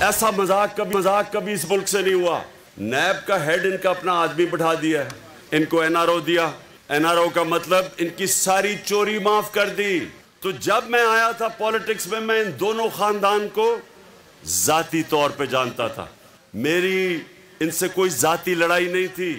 ऐसा मजाक कभी इस मुल्क से नहीं हुआ। नैब का हेड इनका अपना आदमी बैठा दिया है, इनको एनआरओ दिया। एनआरओ का मतलब इनकी सारी चोरी माफ कर दी। तो जब मैं आया था पॉलिटिक्स में, मैं इन दोनों खानदान को जाती तौर पे जानता था। मेरी इनसे कोई जाती लड़ाई नहीं थी।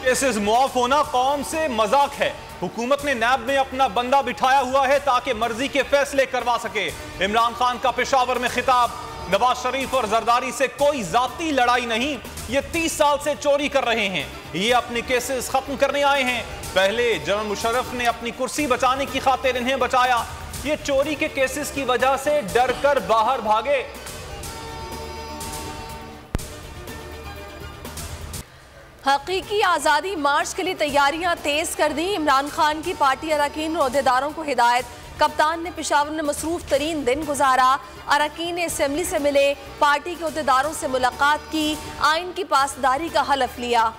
केसेस मुआफ होना कौम से मजाक है। हुकूमत ने नैब में अपना बंदा बिठाया हुआ है ताकि मर्जी के फैसले करवा सके। इमरान खान का पेशावर में खिताब, नवाज शरीफ और जरदारी से कोई जाती लड़ाई नहीं, ये 30 साल से चोरी कर रहे हैं, ये अपने केसेस खत्म करने आए हैं। पहले जनरल मुशर्रफ ने अपनी कुर्सी बचाने की खातिर इन्हें बचाया, ये चोरी के केसेस की वजह से डर कर बाहर भागे। हकीकी आज़ादी मार्च के लिए तैयारियां तेज कर दी। इमरान खान की पार्टी अरकान और अहदेदारों को हिदायत। कप्तान ने पेशावर में मसरूफ तरीन दिन गुजारा। अरकान असेंबली से मिले, पार्टी के अहदेदारों से मुलाकात की, आइन की पासदारी का हलफ लिया।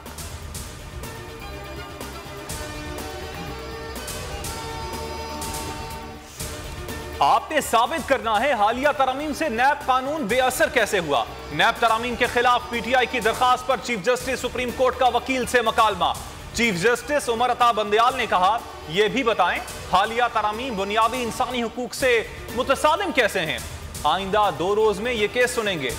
आपने साबित करना है हालिया तरामीम से नैब कानून बेअसर कैसे हुआ। नैब तरामीम के खिलाफ पीटीआई की दरखास्त पर चीफ जस्टिस सुप्रीम कोर्ट का वकील से मकालमा। चीफ जस्टिस उमर अता बंदयाल ने कहा, यह भी बताएं हालिया तरामीम बुनियादी इंसानी हुकूक से मुतसादिम कैसे हैं। आइंदा 2 रोज में यह केस सुनेंगे।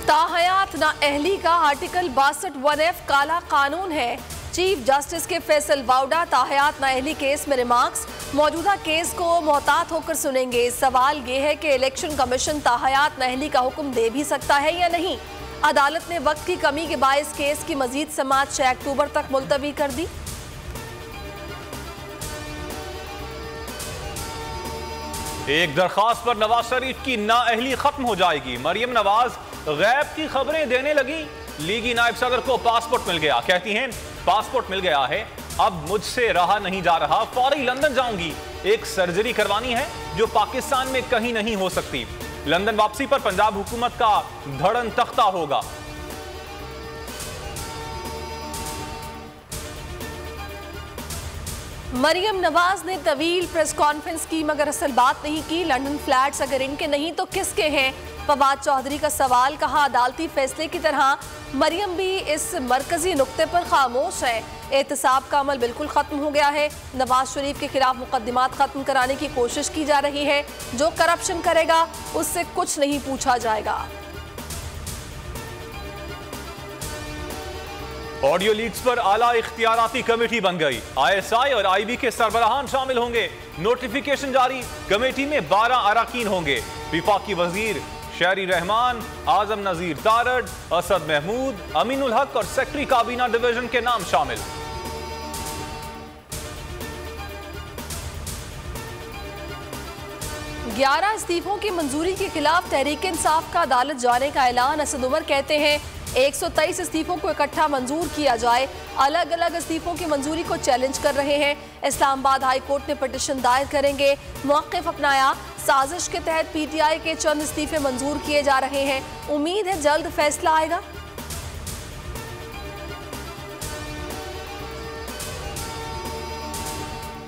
ताहयात नाअहली का आर्टिकल 62(1)(f) काला कानून है। चीफ जस्टिस के फैसल वाउडा ताहयात नाअहली केस में रिमार्क्स, मौजूदा केस को मोहतात होकर सुनेंगे। सवाल यह है कि इलेक्शन कमीशन ताहयात नाअहली का हुक्म दे भी सकता है या नहीं। अदालत ने वक्त की कमी के बायस केस की मजीद समाअत 6 अक्टूबर तक मुलतवी कर दी। एक दरखास्त पर नवाज शरीफ की नाअहली खत्म हो जाएगी। मरियम नवाज गैब की खबरें देने लगी। लीगी नायब सदर को पासपोर्ट मिल गया, कहती हैं पासपोर्ट मिल गया है, अब मुझसे रहा नहीं जा रहा, फौरी लंदन जाऊंगी। एक सर्जरी करवानी है जो पाकिस्तान में कहीं नहीं हो सकती। लंदन वापसी पर पंजाब हुकूमत का धड़न तख्ता होगा। मरियम नवाज ने तवील प्रेस कॉन्फ्रेंस की मगर असल बात नहीं की। लंदन फ्लैट्स अगर इनके नहीं तो किसके हैं। फवाद चौधरी का सवाल, कहा अदालती फैसले की तरह मरियम भी इस मरकजी नुक्ते पर खामोश है। एहतसाब का अमल बिल्कुल खत्म हो गया है। नवाज शरीफ के खिलाफ मुकदमात खत्म कराने की कोशिश की जा रही है। जो करप्शन करेगा उससे कुछ नहीं पूछा जाएगा। ऑडियो लीक्स पर आला इख्तियाराती कमेटी बन गई। ISI और IB के सरबराहान शामिल होंगे। नोटिफिकेशन जारी, कमेटी में 12 अरकान होंगे। विफाकी वजीर शहरी रहमान, आजम नजीर तारड़, असद महमूद, अमीनुल हक और सेक्रेटरी काबीना डिवीजन के नाम शामिल। ग्यारह इस्तीफों की मंजूरी के खिलाफ तहरीक इंसाफ का अदालत जाने का ऐलान। असद उमर कहते हैं 123 इस्तीफों को इकट्ठा मंजूर किया जाए। अलग अलग इस्तीफों की मंजूरी को चैलेंज कर रहे हैं। इस्लामाबाद हाई कोर्ट ने पिटीशन दायर करेंगे। मौक़िफ़ अपनाया, साजिश के तहत PTI के चंद इस्तीफे मंजूर किए जा रहे हैं। उम्मीद है जल्द फैसला आएगा।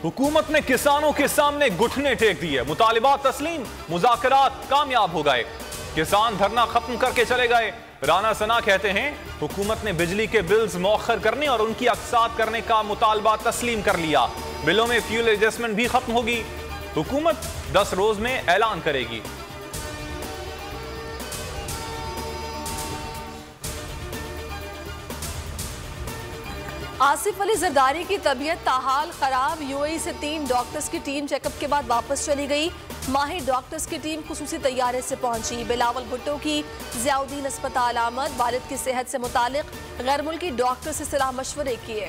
हुकूमत ने किसानों के सामने घुटने टेक दिए। मुतालिबात तस्लीम, मुज़ाकरात कामयाब हो गए। किसान धरना खत्म करके चले गए। राना सना कहते हैं हुकूमत ने बिजली के बिल्स मौखर करने और उनकी अक्सात करने का मुतालबा तस्लीम कर लिया। बिलों में फ्यूल एडजस्टमेंट भी खत्म होगी। हुकूमत 10 रोज में ऐलान करेगी। आसिफ अली जरदारी की तबीयत ताहाल खराब। UAE से 3 डॉक्टर्स की टीम चेकअप के बाद वापस चली गई। माहिर डॉक्टर्स की टीम खुसूसी तैयारे से पहुंची। बिलावल भुट्टो की ज़ियाउद्दीन अस्पताल आमद। वालिद की सेहत से मुतालिक गैर मुल्की डॉक्टर से सलाह मशवरे किए।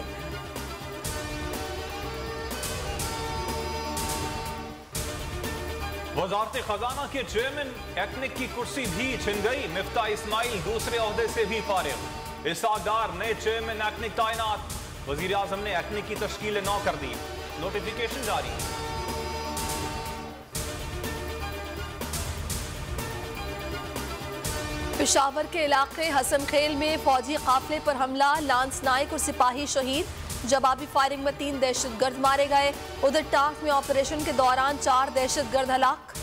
वज़ारत खजाना के चेयरमैन एक्निक की कुर्सी भी छिन गई। मिफ्ता इस्माइल दूसरे ओहदे से भी फारिग। इसहाक डार नए चेयरमैन एक्निक तैनात। वजीर आजम ने एक्निक की तश्कील 9 कर दी। नोटिफिकेशन जारी। पेशावर के इलाके हसन खेल में फौजी काफिले पर हमला, लांस नाइक और सिपाही शहीद। जवाबी फायरिंग में 3 दहशतगर्द मारे गए। उधर टांक में ऑपरेशन के दौरान 4 दहशतगर्द हलाक।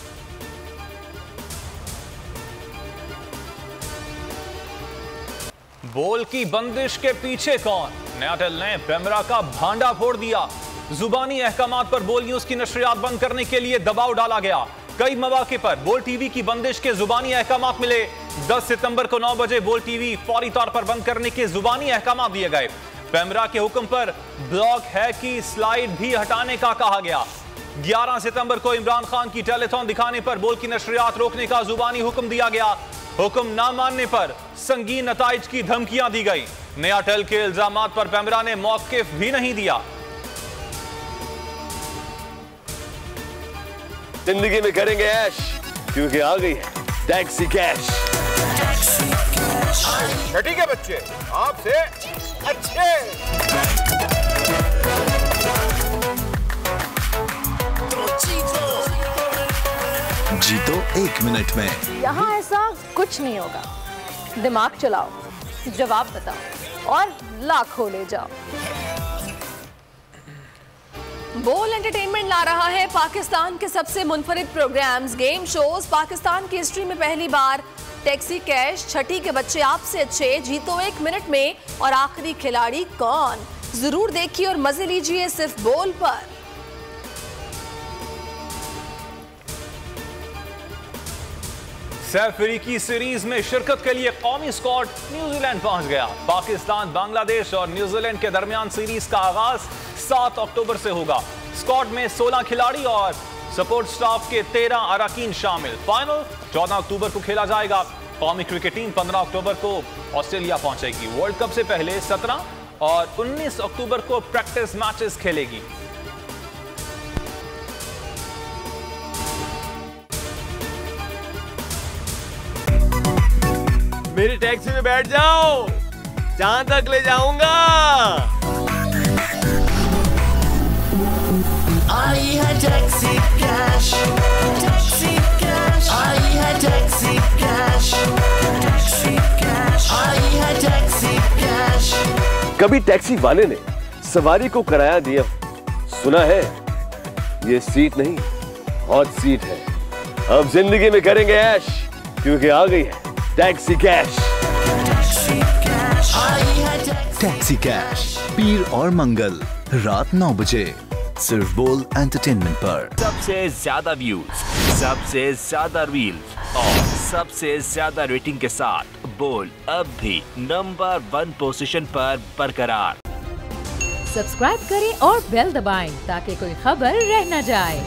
बोल की बंदिश के पीछे कौन? न्याटल ने पेमरा का भांडा फोड़ दिया। जुबानी अहकामात पर बोल न्यूज की नशरियात बंद करने के लिए दबाव डाला गया। कई मौके पर बोल टीवी की बंदिश के जुबानी अहकामात मिले। 10 सितंबर को 9 बजे बोल टीवी फौरी तौर पर बंद करने के जुबानी अहकामात दिए गए। पेमरा के हुक्म पर ब्लॉक है कि स्लाइड भी हटाने का कहा गया। 11 सितंबर को इमरान खान की टेलीथॉन दिखाने पर बोल की नशरियात रोकने का जुबानी हुक्म दिया गया। हुक्म ना मानने पर संगीन नताइज की धमकियां दी गई। न्याटल के इल्जामात पर पेमरा ने मौकिफ भी नहीं दिया। जिंदगी में करेंगे ऐश, क्योंकि आ गई है टैक्सी कैश। छठी के बच्चे आपसे अच्छे। जीतो 1 मिनट में। यहाँ ऐसा कुछ नहीं होगा। दिमाग चलाओ, जवाब बताओ और लाखों ले जाओ। बोल एंटरटेनमेंट ला रहा है पाकिस्तान के सबसे मुनफरिद प्रोग्राम्स, गेम शोज। पाकिस्तान की हिस्ट्री में पहली बार टैक्सी कैश, छठी के बच्चे आपसे अच्छे, जीतो 1 मिनट में और आखिरी खिलाड़ी कौन। जरूर देखिए और मजे लीजिए सिर्फ बोल पर। सैफ अफ्रीकी सीरीज में शिरकत के लिए कौमी स्क्वाड न्यूजीलैंड पहुंच गया। पाकिस्तान, बांग्लादेश और न्यूजीलैंड के दरमियान सीरीज का आगाज 7 अक्टूबर से होगा। स्क्वाड में 16 खिलाड़ी और सपोर्ट स्टाफ के 13 अरकान शामिल। फाइनल 14 अक्टूबर को खेला जाएगा। कौमी क्रिकेट टीम 15 अक्टूबर को ऑस्ट्रेलिया पहुंचेगी। वर्ल्ड कप से पहले 17 और 19 अक्टूबर को प्रैक्टिस मैचेस खेलेगी। मेरी टैक्सी में बैठ जाओ, जहां तक ले जाऊंगा। आई है टैक्सी कैश, टैक्सी कैश, आई है टैक्सी कैश, टैक्सी कैश, आई है टैक्सी कैश। कभी टैक्सी वाले ने सवारी को किराया दिया, सुना है? ये सीट नहीं, हॉट सीट है। अब जिंदगी में करेंगे ऐश, क्योंकि आ गई है टैक्सी कैश। टैक्सी कैश पीर और मंगल रात 9 बजे सिर्फ बोल एंटरटेनमेंट पर। सबसे ज्यादा व्यूज, सबसे ज्यादा रील्स और सबसे ज्यादा रेटिंग के साथ बोल अब भी नंबर 1 पोजीशन पर बरकरार। सब्सक्राइब करें और बेल दबाएं ताकि कोई खबर रह न जाए।